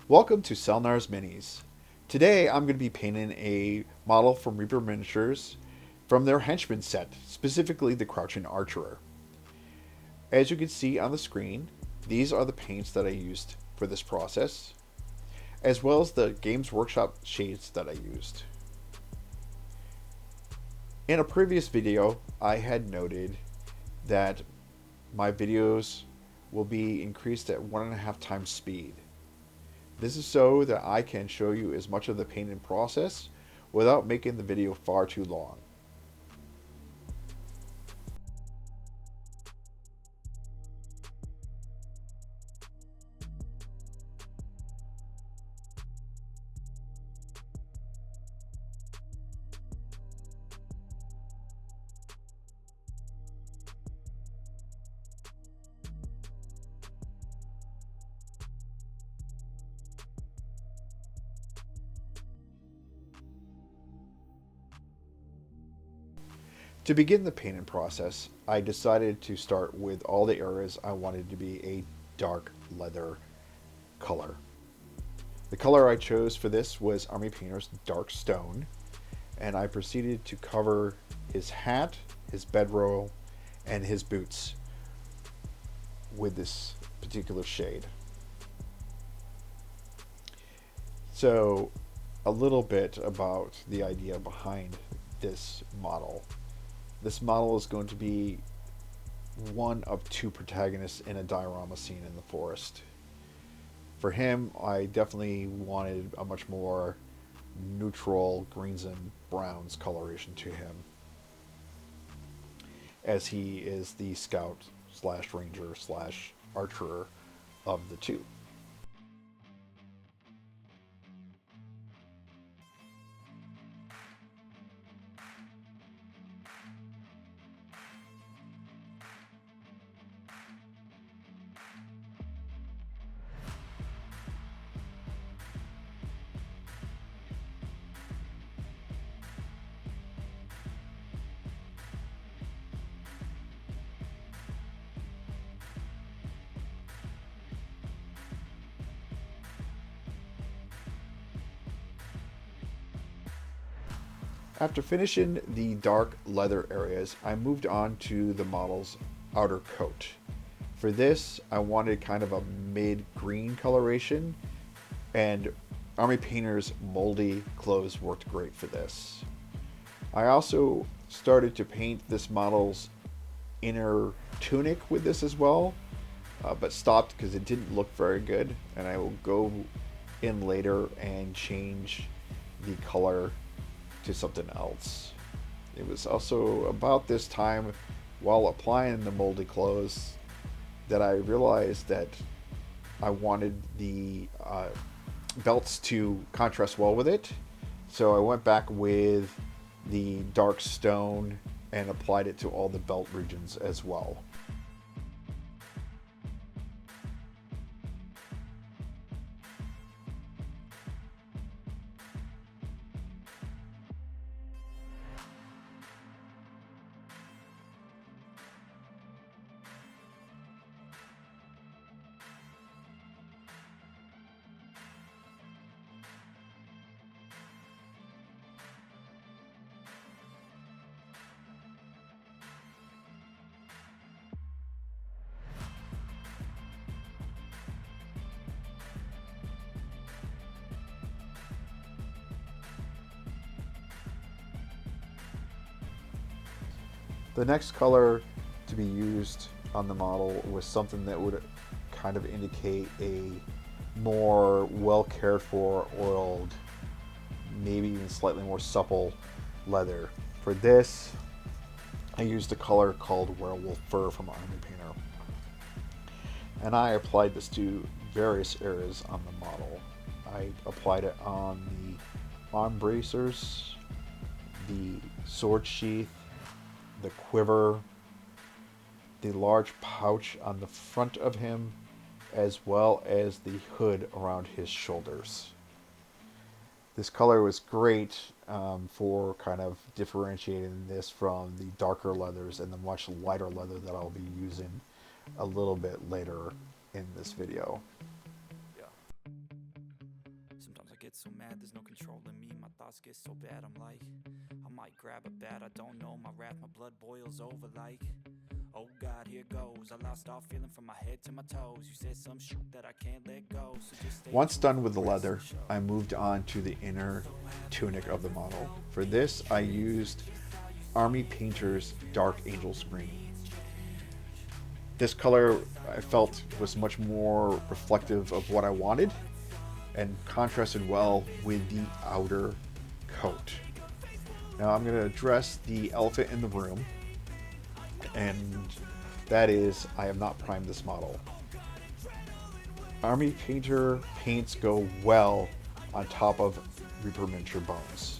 Welcome to Selnar's Minis. Today I'm going to be painting a model from Reaper Miniatures from their Henchman set, specifically the Crouching Archer. As you can see on the screen, these are the paints that I used for this process, as well as the Games Workshop shades that I used. In a previous video, I had noted that my videos will be increased at 1.5 times speed. This is so that I can show you as much of the painting process without making the video far too long. To begin the painting process, I decided to start with all the areas I wanted to be a dark leather color. The color I chose for this was Army Painter's Dark Stone, and I proceeded to cover his hat, his bedroll, and his boots with this particular shade. So, a little bit about the idea behind this model. This model is going to be one of two protagonists in a diorama scene in the forest. For him, I definitely wanted a much more neutral greens and browns coloration to him, as he is the scout slash ranger slash archer of the two. After finishing the dark leather areas, I moved on to the model's outer coat. For this, I wanted kind of a mid-green coloration, and Army Painter's Moldy clothes worked great for this. I also started to paint this model's inner tunic with this as well, but stopped because it didn't look very good, and I will go in later and change the color to something else. It was also about this time, while applying the moldy clothes, that I realized that I wanted the belts to contrast well with it. So I went back with the dark stone and applied it to all the belt regions as well. The next color to be used on the model was something that would kind of indicate a more well cared for, oiled, maybe even slightly more supple leather. For this, I used a color called Werewolf Fur from Army Painter, and I applied this to various areas on the model. I applied it on the arm bracers, the sword sheath, the quiver, the large pouch on the front of him, as well as the hood around his shoulders. This color was great for kind of differentiating this from the darker leathers and the much lighter leather that I'll be using a little bit later in this video. get so mad, there's no controlling me. My thoughts get so bad, I'm like, I might grab a bat, I don't know. My wrath, my blood boils over like, oh God, here goes. I lost all feeling from my head to my toes. You said some shit that I can't let go, so just stay Once tuned done for with the the rest of leather, the show. I moved on to the inner tunic of the model. For this, I used Army Painter's Dark Angel's Green. This color I felt was much more reflective of what I wanted and contrasted well with the outer coat. Now I'm going to address the elephant in the room, and that is I have not primed this model. Army Painter paints go well on top of Reaper Miniature Bones.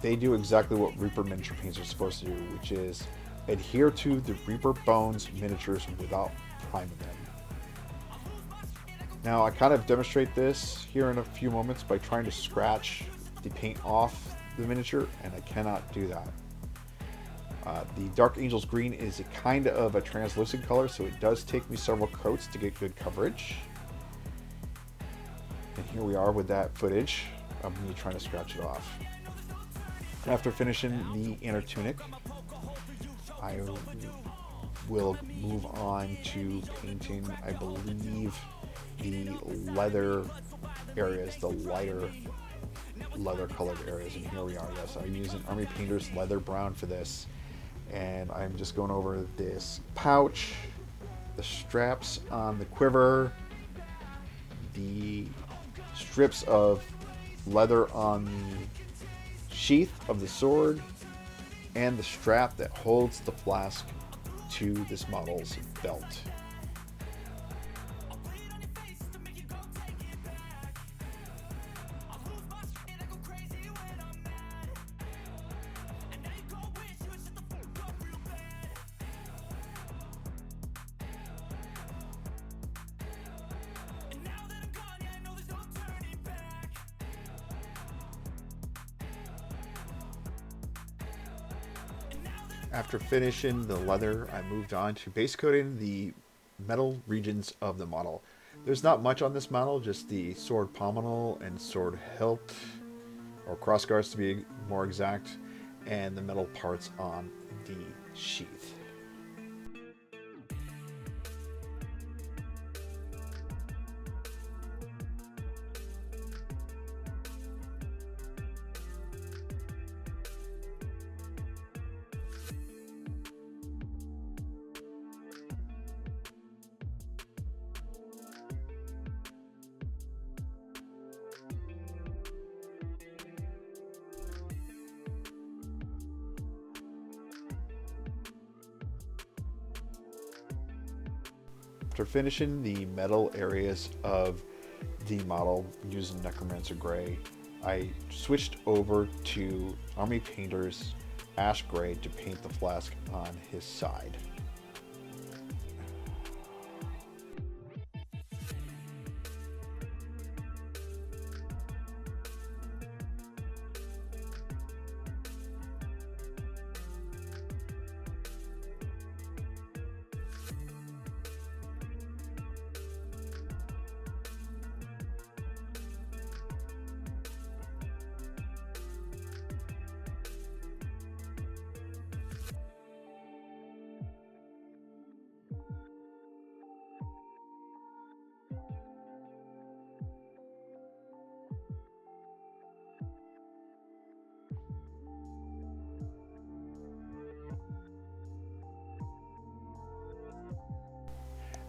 They do exactly what Reaper Miniature paints are supposed to do, which is adhere to the Reaper Bones miniatures without priming them. Now I kind of demonstrate this here in a few moments by trying to scratch the paint off the miniature, and I cannot do that. The Dark Angel's Green is a kind of a translucent color, so it does take me several coats to get good coverage. And here we are with that footage of me trying to scratch it off. After finishing the inner tunic, I will move on to painting, I believe, the leather areas, the lighter leather colored areas. And here we are. Yes, I'm using Army Painter's Leather Brown for this. And I'm just going over this pouch, the straps on the quiver, the strips of leather on the sheath of the sword, and the strap that holds the flask to this model's belt. After finishing the leather, I moved on to base coating the metal regions of the model. There's not much on this model, just the sword pommel and sword hilt, or crossguards to be more exact, and the metal parts on the sheath. After finishing the metal areas of the model using Necromancer Gray, I switched over to Army Painter's Ash Gray to paint the flask on his side.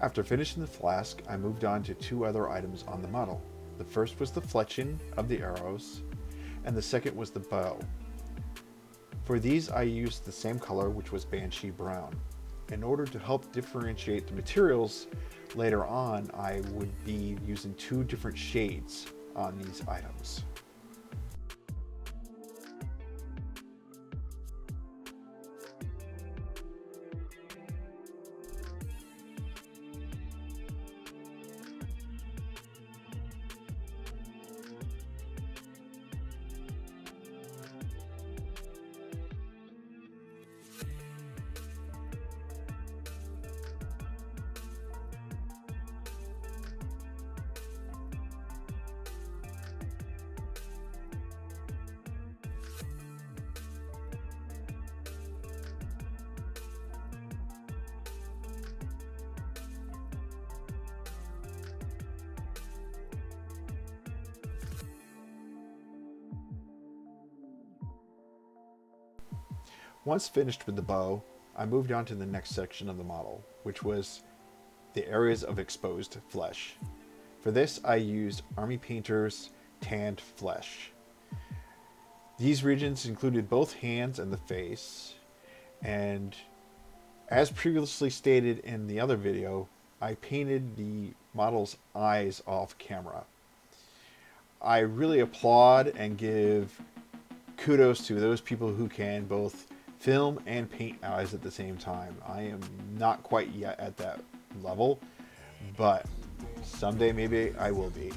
After finishing the flask, I moved on to two other items on the model. The first was the fletching of the arrows, and the second was the bow. For these I used the same color, which was Banshee Brown. In order to help differentiate the materials, later on I would be using two different shades on these items. Once finished with the bow, I moved on to the next section of the model, which was the areas of exposed flesh. For this, I used Army Painter's tanned flesh. These regions included both hands and the face, and as previously stated in the other video, I painted the model's eyes off camera. I really applaud and give kudos to those people who can both film and paint eyes at the same time. I am not quite yet at that level, but someday maybe I will be.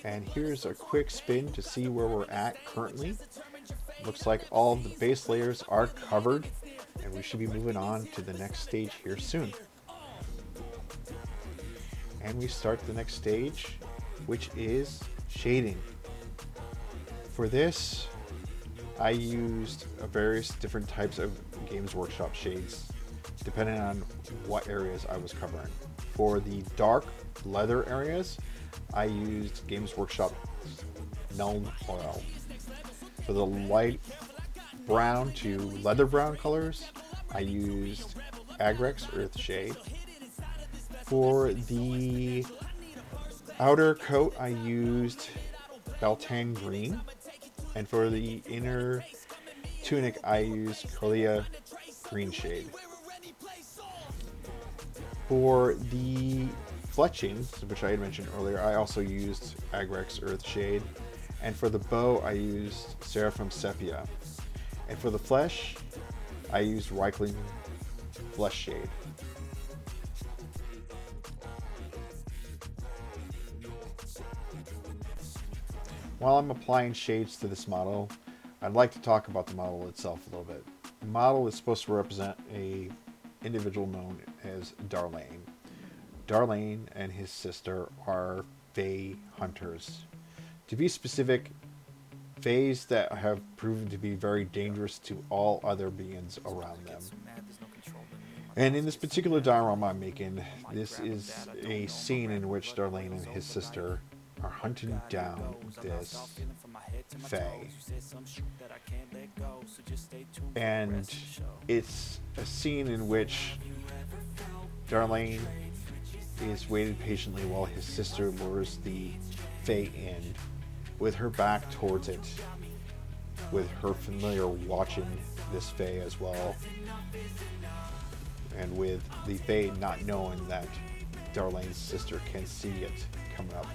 And here's a quick spin to see where we're at currently. Looks like all of the base layers are covered, and we should be moving on to the next stage here soon. And we start the next stage, which is shading. For this, I used various different types of Games Workshop shades, depending on what areas I was covering. For the dark leather areas, I used Games Workshop Nuln oil. For the light brown to leather brown colors, I used Agrax Earthshade. For the outer coat, I used Biel-Tan green. And for the inner tunic, I used Coelia Greenshade. For the fletchings, which I had mentioned earlier, I also used Agrax Earthshade. And for the bow, I used Seraphim Sepia. And for the flesh, I used Reikland Fleshshade. While I'm applying shades to this model, I'd like to talk about the model itself a little bit. The model is supposed to represent a individual known as Darlane. Darlane and his sister are Fae hunters. To be specific, Faes that have proven to be very dangerous to all other beings around them. And in this particular diorama I'm making, this is a scene in which Darlane and his sister are hunting down this Fae. And it's a scene in which Darlane is waited patiently while his sister lures the Fae in, with her back towards it, with her familiar watching this Fae as well, and with the Fae not knowing that Darlane's sister can see it coming up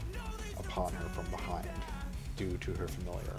upon her from behind due to her familiar.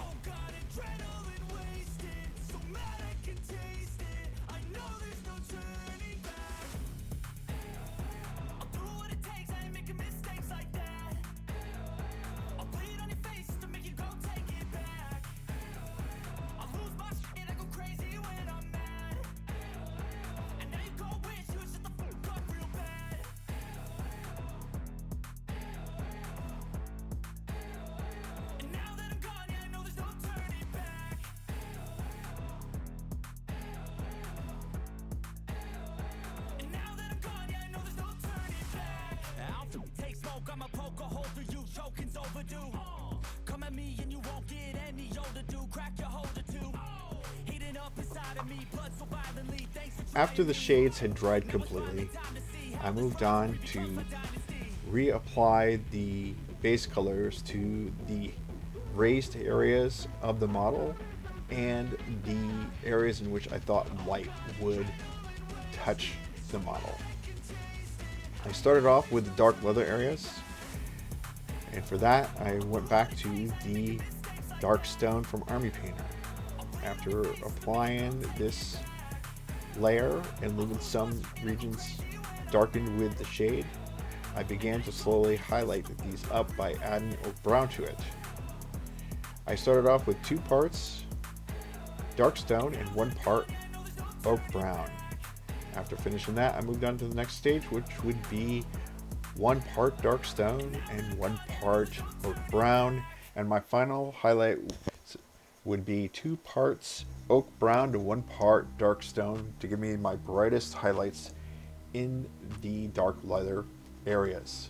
After the shades had dried completely, I moved on to reapply the base colors to the raised areas of the model and the areas in which I thought light would touch the model. I started off with the dark leather areas, and for that I went back to the dark stone from Army Painter. After applying this layer and leaving some regions darkened with the shade, I began to slowly highlight these up by adding oak brown to it. I started off with 2 parts dark stone and 1 part oak brown. After finishing that, I moved on to the next stage, which would be 1 part dark stone and 1 part oak brown. And my final highlight would be 2 parts oak brown to 1 part dark stone to give me my brightest highlights in the dark leather areas.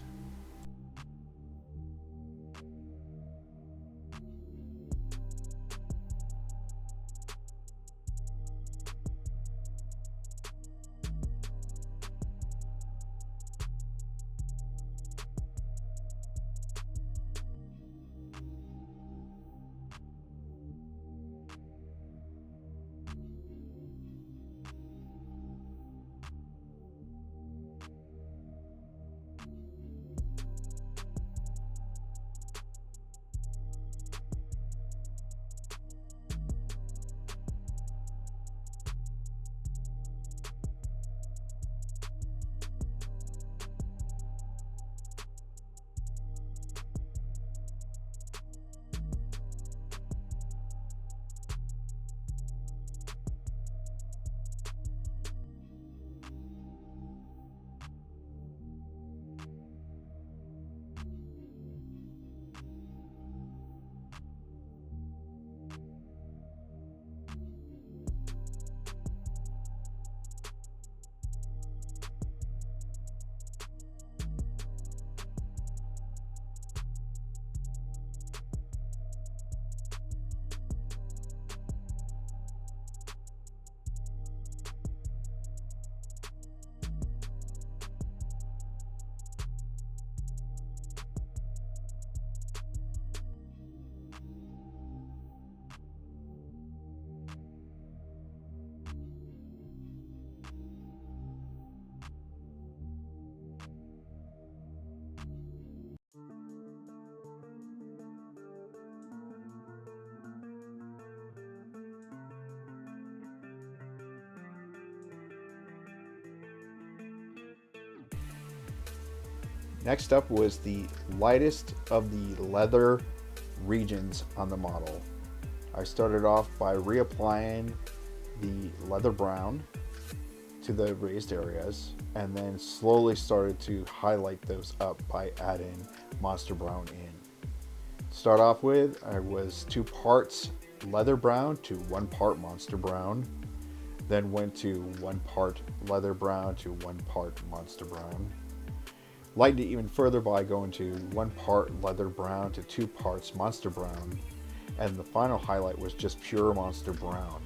Next up was the lightest of the leather regions on the model. I started off by reapplying the leather brown to the raised areas and then slowly started to highlight those up by adding monster brown in. To start off with, I was 2 parts leather brown to 1 part monster brown, then went to 1 part leather brown to 1 part monster brown. Lightened it even further by going to 1 part leather brown to 2 parts monster brown, and the final highlight was just pure monster brown.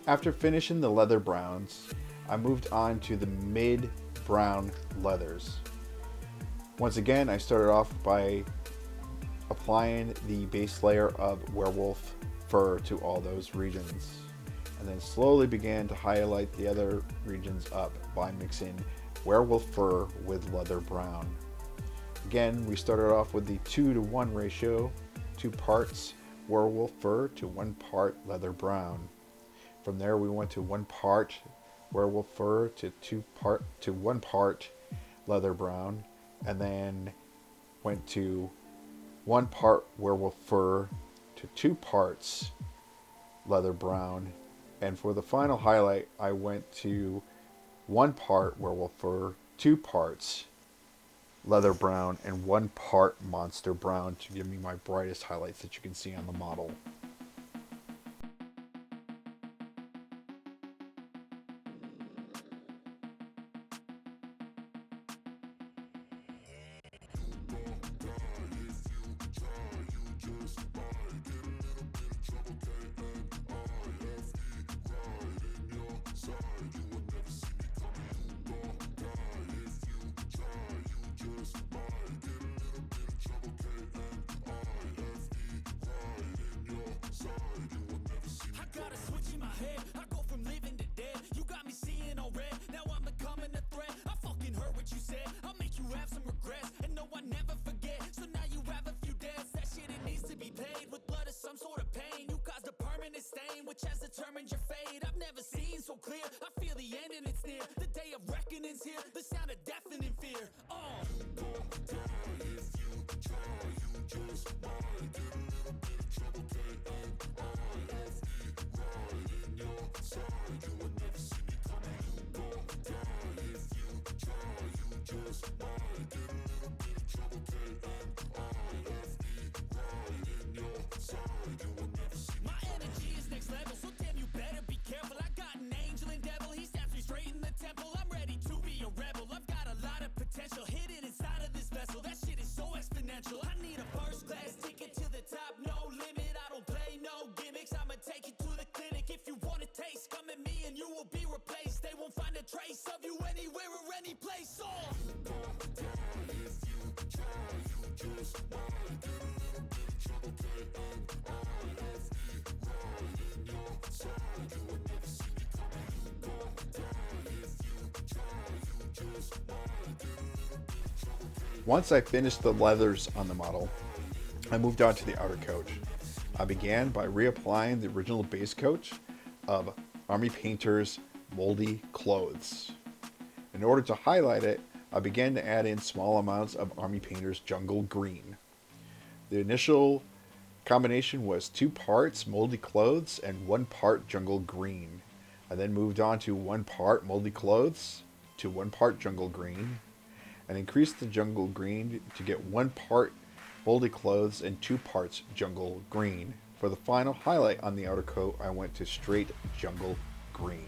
After finishing the leather browns, I moved on to the mid brown leathers. Once again, I started off by applying the base layer of werewolf fur to all those regions, and then slowly began to highlight the other regions up by mixing werewolf fur with leather brown. Again, we started off with the 2-to-1 ratio, 2 parts werewolf fur to 1 part leather brown. From there, we went to 1 part werewolf fur to 1 part leather brown, and then went to 1 part werewolf fur to 2 parts leather brown. And for the final highlight, I went to 1 part werewolf fur, 2 parts leather brown, and 1 part monster brown to give me my brightest highlights that you can see on the model. Which has determined your fate. I've never seen so clear. I feel the end and it's near. The day of reckoning's here. The sound of deafening fear. You won't die if you try. You just might get a little bit of trouble. K-N-I-F-E right in your side. You will never see me coming. You won't die if you try. You just might get a little bit of trouble. K-N-I-F-E right in your side. You will never see me. My energy is next level, so damn you better be careful. I got an angel and devil, he stabs me straight in the temple. I'm ready to be a rebel, I've got a lot of potential hidden inside of this vessel. That shit is so exponential. I need a first class ticket to the top, no limit. I don't play no gimmicks, I'ma take you to the clinic. If you want a taste, come at me and you will be replaced. They won't find a trace of you anywhere or any place. You won't die if you try. You just might get a little bit of trouble. K-N-I-F-E right in your side. You will never see me coming. You won't die if you try. You just might get a little bit of trouble. Once I finished the leathers on the model, I moved on to the outer coat. I began by reapplying the original base coat of Army Painter's Moldy clothes. In order to highlight it, I began to add in small amounts of Army Painter's Jungle Green. The initial combination was 2 parts Moldy clothes and 1 part Jungle Green. I then moved on to 1 part Moldy clothes to 1 part Jungle Green, and increased the Jungle Green to get 1 part Moldy clothes and 2 parts Jungle Green. For the final highlight on the outer coat, I went to straight Jungle Green.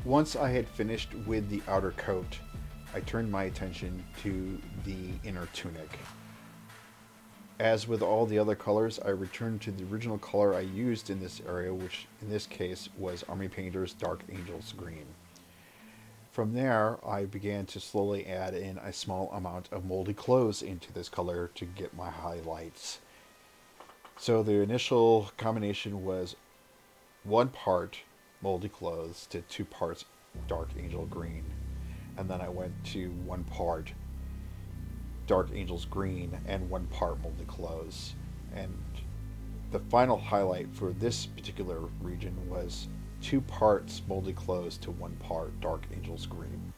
Once I had finished with the outer coat, I turned my attention to the inner tunic. As with all the other colors, I returned to the original color I used in this area, which in this case was Army Painter's Dark Angels Green. From there, I began to slowly add in a small amount of moldy clothes into this color to get my highlights. So the initial combination was 1 part moldy clothes to 2 parts Dark Angel Green. And then I went to 1 part Dark Angels Green and 1 part moldy clothes. And the final highlight for this particular region was 2 parts moldy clothes to 1 part Dark Angels Green.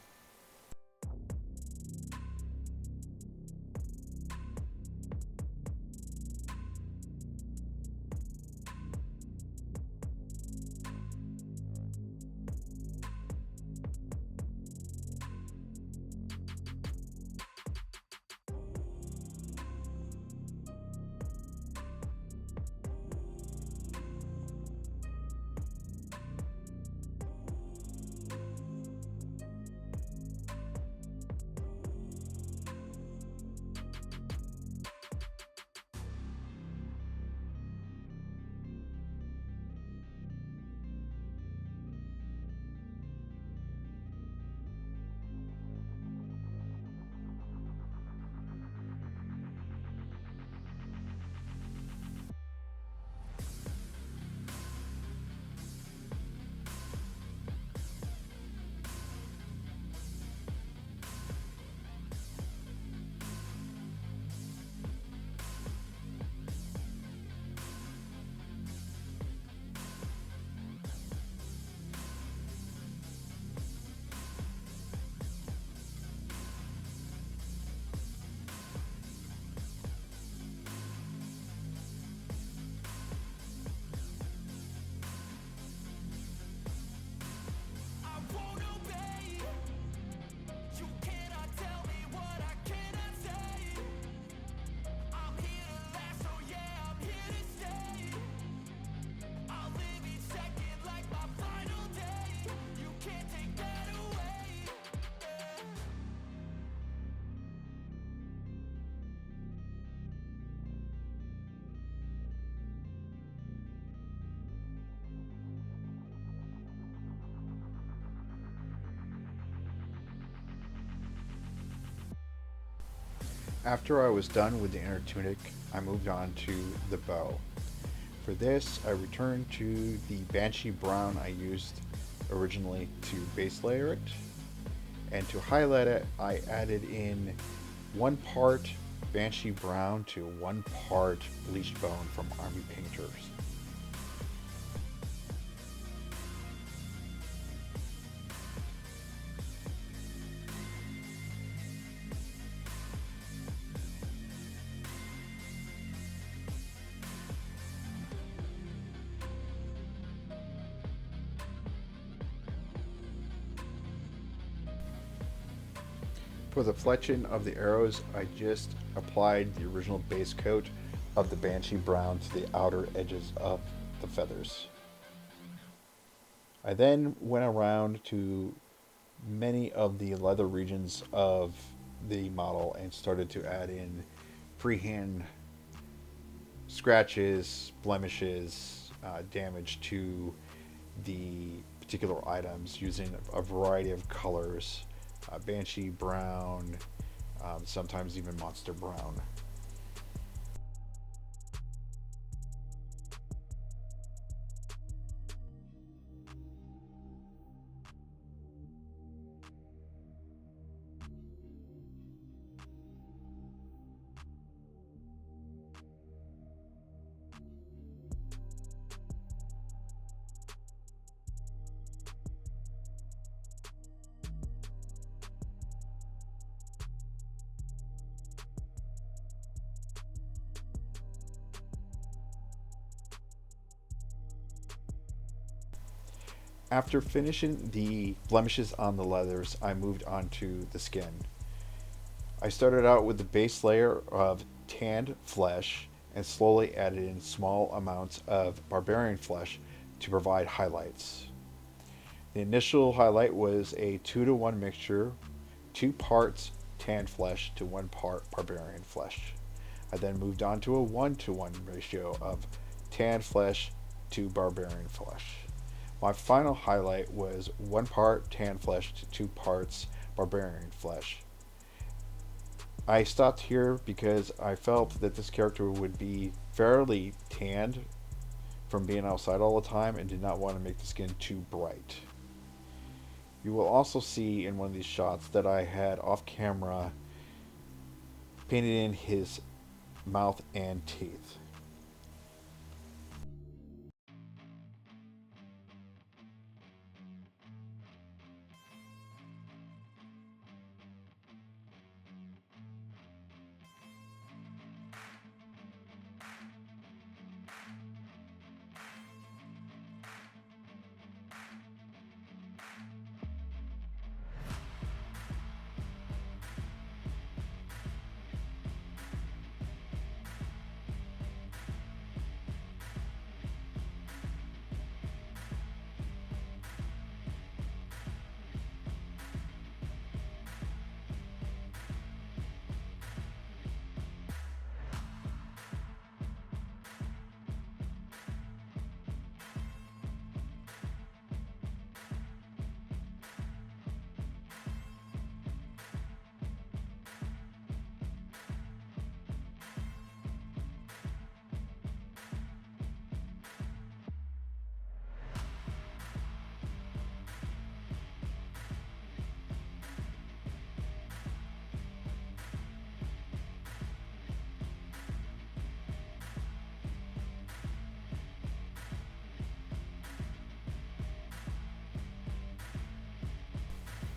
After I was done with the inner tunic, I moved on to the bow. For this, I returned to the Banshee brown I used originally to base layer it. And to highlight it, I added in 1 part Banshee brown to 1 part Bleached bone from Army Painters. For the fletching of the arrows, I just applied the original base coat of the Banshee brown to the outer edges of the feathers. I then went around to many of the leather regions of the model and started to add in freehand scratches, blemishes, damage to the particular items using a variety of colors. Banshee brown, sometimes even monster brown. After finishing the blemishes on the leathers, I moved on to the skin. I started out with the base layer of tanned flesh and slowly added in small amounts of Barbarian flesh to provide highlights. The initial highlight was a 2-to-1 mixture, 2 parts tan flesh to 1 part barbarian flesh. I then moved on to a 1-to-1 ratio of tan flesh to barbarian flesh. My final highlight was 1 part tan flesh to 2 parts barbarian flesh. I stopped here because I felt that this character would be fairly tanned from being outside all the time and did not want to make the skin too bright. You will also see in one of these shots that I had off camera painted in his mouth and teeth.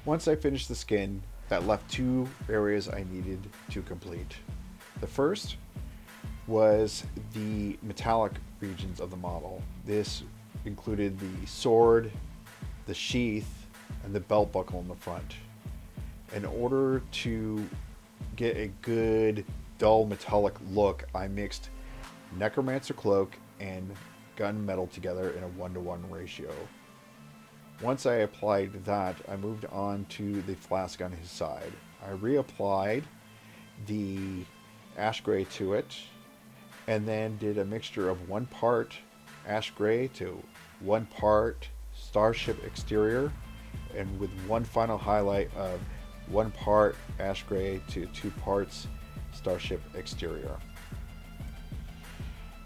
Once I finished the skin, that left 2 areas I needed to complete. The first was the metallic regions of the model. This included the sword, the sheath, and the belt buckle in the front. In order to get a good dull metallic look, I mixed Necromancer Cloak and gunmetal together in a 1-to-1 ratio. Once I applied that, I moved on to the flask on his side. I reapplied the ash gray to it, and then did a mixture of 1 part ash gray to 1 part Starship exterior, and with one final highlight of 1 part ash gray to 2 parts Starship exterior.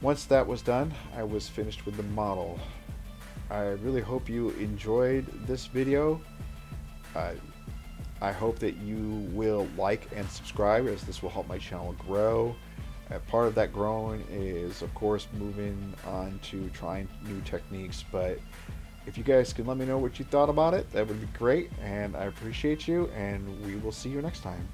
Once that was done, I was finished with the model. I really hope you enjoyed this video. I hope that you will like and subscribe, as this will help my channel grow. Part of that growing is, of course, moving on to trying new techniques, but if you guys can let me know what you thought about it, that would be great, and I appreciate you, and we will see you next time.